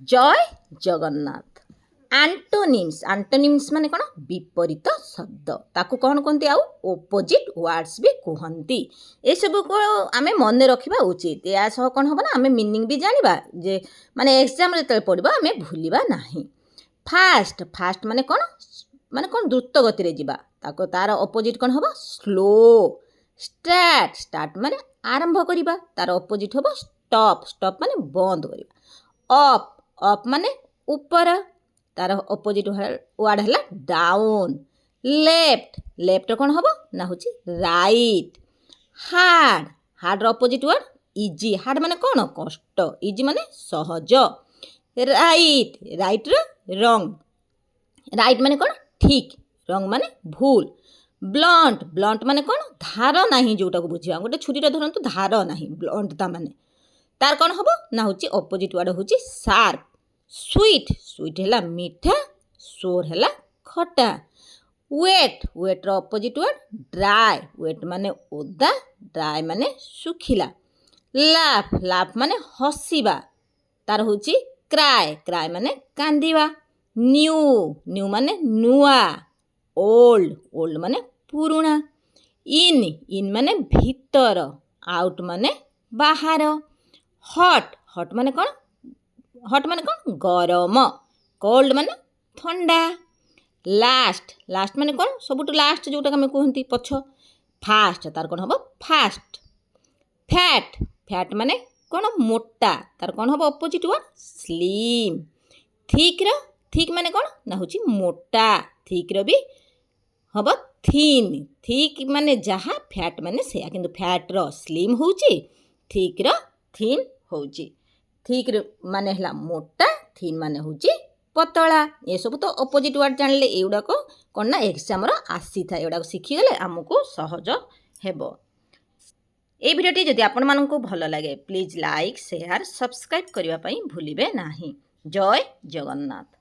जय जगन्नाथ। आंटोनिम्स माने कौन विपरीत शब्द ताकू कौन कहते आउ ओपोजिट वर्ड्स भी कहती। ये सब को आमे मन रखा उचित। या सह कौन हम ना आमे मीनिंग भी जानिबा जे माने एग्जाम रे पढ़िबा आमे भूलिबा नाही। फास्ट फास्ट माने कौन द्रुत गति रे जिबा ताको तार ओपोजिट कौन हबो स्लो। स्टार्ट स्टार्ट माने आरंभ करिबा तार ओपोजिट हबो स्टॉप स्टॉप माने बंद करिबा। अप अप माने ऊपर तार ओपोजिट वर्ड है डाउन। लेफ्ट लेफ्ट कौन हम ना हूँ right. Hard hard opposite word easy. Hard माने कौन कष्ट। इजी माने सहज। राइट राइट रंग। राइट माने कौन ठीक। रंग माने भूल। ब्लंट ब्लंट माने कौन धार नहीं जोटा को बुझा गोटे छुरी धरतु धार नहीं ब्लंट ता माने तार कौन हम ना हूँ ओपोजिट वर्ड हूँ शार्प। स्वीट स्वीट है मीठा। सोर है खटा। Wet wet opposite word dry. Wet माने ओदा ड्राई माने सुखिला। लाफ लाफ माने हसीबा तार हूँ क्राय क्राय माने कांदिबा। न्यू न्यू माने नुआ। ओल्ड ओल्ड माने पुरुणा। इन इन माने भीतर। आउट माने बाहर। हॉट हॉट माने कौन हॉट माने कौन गरम। कोल्ड माने ठंडा। लास्ट लास्ट माने कौन सबुठ लास्ट जोटा आम कहती पछ। फास्ट तार कौन हम फास्ट। फैट फैट माने कौन मोटा तार कौन हम opposite word slim. Thick thick माने कौन ना हूँ मोटा। थिक भी हम थिन। थिक माने जहाँ फैट माने से कि फैट स्लिम हूँ थिक थिन हूँ। थिक माने है मोटा। थिन माने हूँ पतला। ये सब तो अपोजिट वर्ड जानले एगुड़ाक कौन ना एग्जाम आसी था एगुड़ा शिखीगले आमको सहज हेबो। ये भिडियोटी जदि आपण मानकु भल लगे प्लीज लाइक शेयर सब्सक्राइब करने भूलिबे नाही। जय जगन्नाथ।